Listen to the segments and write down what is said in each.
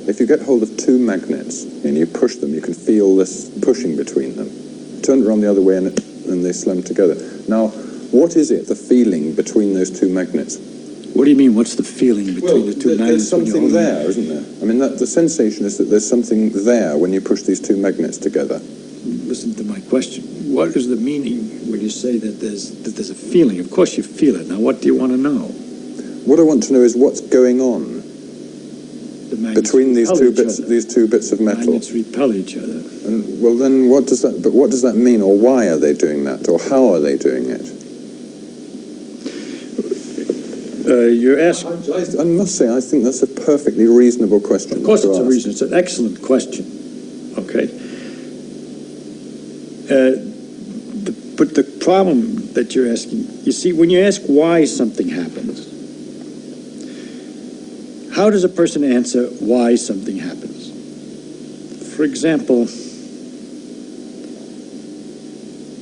if you get hold of two magnets and you push them, you can feel this pushing between them. Turn it around the other way and they slam together. Now, what is it, the feeling between those two magnets? What do you mean, what's the feeling between the two magnets? There's something there, isn't there? I mean, the sensation is that there's something there when you push these two magnets together. Listen to my question. What is the meaning when you say that there's a feeling? Of course you feel it. Now, what do you want to know? What I want to know is what's going on between these two bits of metal. Magnets repel each other. And, well, then what does that mean, or why are they doing that, or how are they doing it? You're asking... I must say, I think that's a perfectly reasonable question. Of course it's an excellent question. Okay. But the problem that you're asking, you see, when you ask why something happens, how does a person answer why something happens? For example,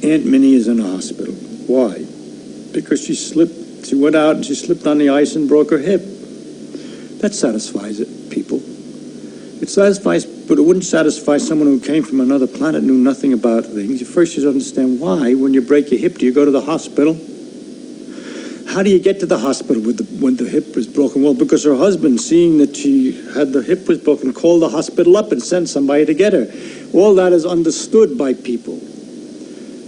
Aunt Minnie is in a hospital. Why? Because she went out and she slipped on the ice and broke her hip. That satisfies people. It satisfies, but it wouldn't satisfy someone who came from another planet, knew nothing about things. First, you understand why, when you break your hip, do you go to the hospital? How do you get to the hospital when the hip was broken? Well, because her husband, seeing that the hip was broken, called the hospital up and sent somebody to get her. All that is understood by people.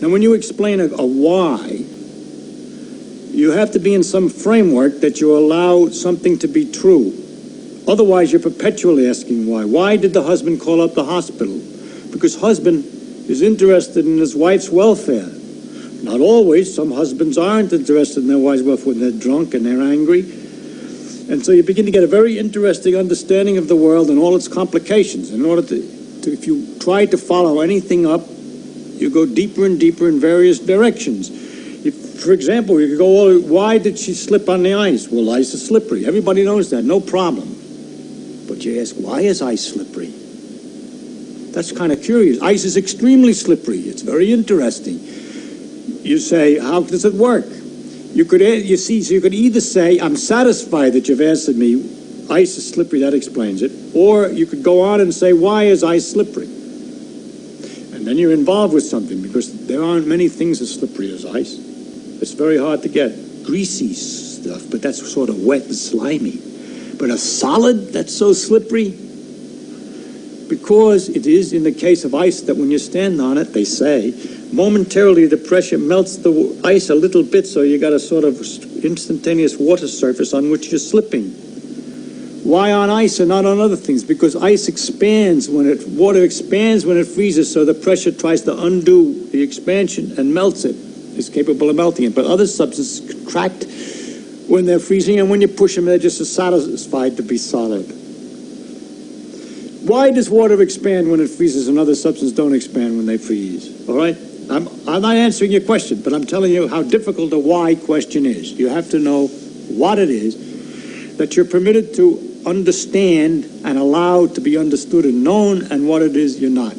Now, when you explain a why, you have to be in some framework that you allow something to be true. Otherwise, you're perpetually asking why. Why did the husband call up the hospital? Because husband is interested in his wife's welfare. Not always. Some husbands aren't interested in their wife's welfare when they're drunk and they're angry. And so you begin to get a very interesting understanding of the world and all its complications. In order to if you try to follow anything up, you go deeper and deeper in various directions. For example, you could go, why did she slip on the ice? Well, ice is slippery. Everybody knows that, no problem. But you ask, why is ice slippery? That's kind of curious. Ice is extremely slippery. It's very interesting. You say, how does it work? You could either say, I'm satisfied that you've answered me, ice is slippery, that explains it. Or you could go on and say, why is ice slippery? And then you're involved with something, because there aren't many things as slippery as ice. It's very hard to get. Greasy stuff, but that's sort of wet and slimy. But a solid that's so slippery, because it is in the case of ice that when you stand on it, they say, momentarily the pressure melts the ice a little bit, so you got a sort of instantaneous water surface on which you're slipping. Why on ice and not on other things? Because ice expands water expands when it freezes, so the pressure tries to undo the expansion and melts it. It's capable of melting it. But other substances contract when they're freezing, and when you push them, they're just satisfied to be solid. Why does water expand when it freezes and other substances don't expand when they freeze? All right? I'm not answering your question, but I'm telling you how difficult a why question is. You have to know what it is that you're permitted to understand and allowed to be understood and known, and what it is you're not.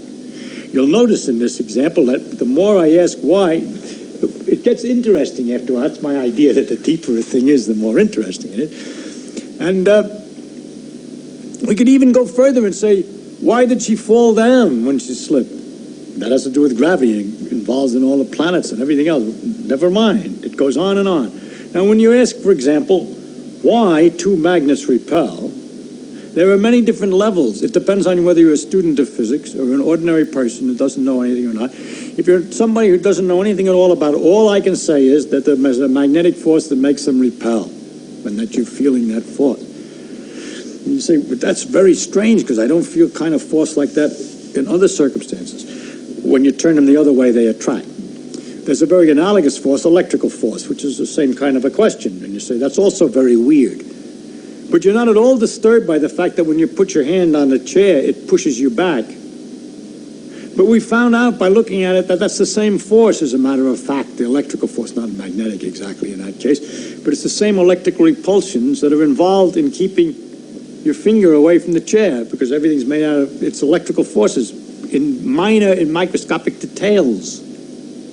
You'll notice in this example that the more I ask why, it gets interesting after all. That's my idea, that the deeper a thing is, the more interesting it is. And we could even go further and say, why did she fall down when she slipped? That has to do with gravity. It involves in all the planets and everything else. Never mind. It goes on and on. Now, when you ask, for example, why two magnets repel, there are many different levels. It depends on whether you're a student of physics or an ordinary person who doesn't know anything or not. If you're somebody who doesn't know anything at all about it, all I can say is that there's a magnetic force that makes them repel, and that you're feeling that force. And you say, but that's very strange, because I don't feel kind of force like that in other circumstances. When you turn them the other way, they attract. There's a very analogous force, electrical force, which is the same kind of a question. And you say, that's also very weird. But you're not at all disturbed by the fact that when you put your hand on the chair, it pushes you back. But we found out by looking at it that that's the same force, as a matter of fact, the electrical force, not magnetic exactly in that case, but it's the same electrical repulsions that are involved in keeping your finger away from the chair, because everything's made out of its electrical forces in microscopic details.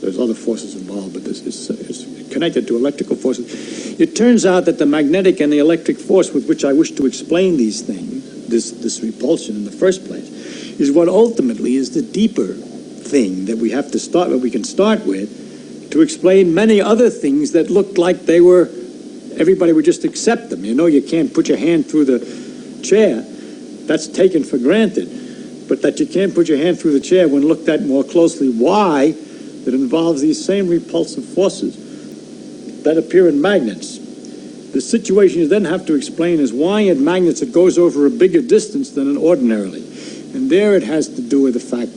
There's other forces involved, but this is connected to electrical forces. It turns out that the magnetic and the electric force with which I wish to explain these things this repulsion in the first place, is what ultimately is the deeper thing that we have to start, what we can start with, to explain many other things that looked like they were, everybody would just accept them. You know, you can't put your hand through the chair. That's taken for granted. But that you can't put your hand through the chair when looked at more closely, why, that involves these same repulsive forces that appear in magnets. The situation you then have to explain is why in magnets it goes over a bigger distance than in ordinarily. And there it has to do with the fact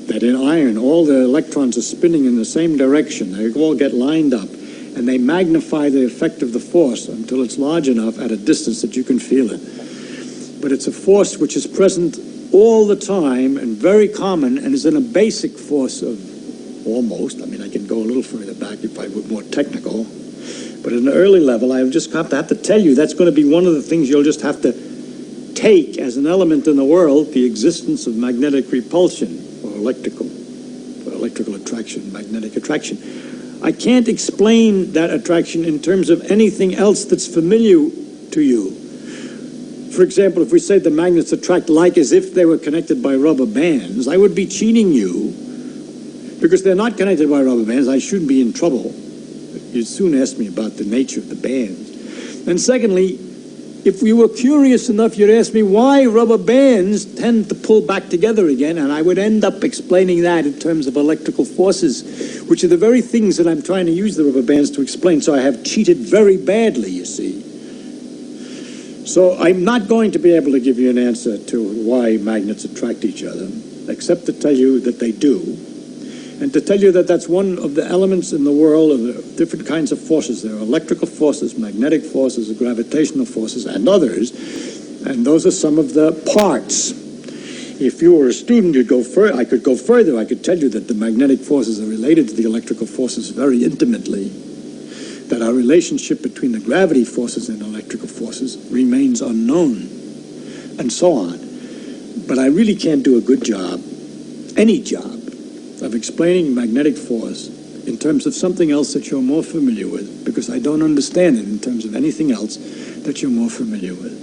that in iron, all the electrons are spinning in the same direction. They all get lined up, and they magnify the effect of the force until it's large enough at a distance that you can feel it. But it's a force which is present all the time and very common, and is in a basic force of almost, I mean, I can go a little further back if I were more technical, but at an early level, I just have to tell you that's going to be one of the things you'll just have to take as an element in the world, the existence of magnetic repulsion, or electrical attraction, magnetic attraction. I can't explain that attraction in terms of anything else that's familiar to you. For example, if we say the magnets attract like as if they were connected by rubber bands, I would be cheating you, because they're not connected by rubber bands. I shouldn't be in trouble. You'd soon ask me about the nature of the bands. And secondly, if you were curious enough, you'd ask me why rubber bands tend to pull back together again, and I would end up explaining that in terms of electrical forces, which are the very things that I'm trying to use the rubber bands to explain. So I have cheated very badly, you see. So I'm not going to be able to give you an answer to why magnets attract each other, except to tell you that they do, and to tell you that that's one of the elements in the world of the different kinds of forces. There are electrical forces, magnetic forces, gravitational forces, and others, and those are some of the parts. If you were a student, you'd go further. I could go further. I could tell you that the magnetic forces are related to the electrical forces very intimately, that our relationship between the gravity forces and electrical forces remains unknown, and so on. But I really can't do a good job, any job, of explaining magnetic force in terms of something else that you're more familiar with, because I don't understand it in terms of anything else that you're more familiar with.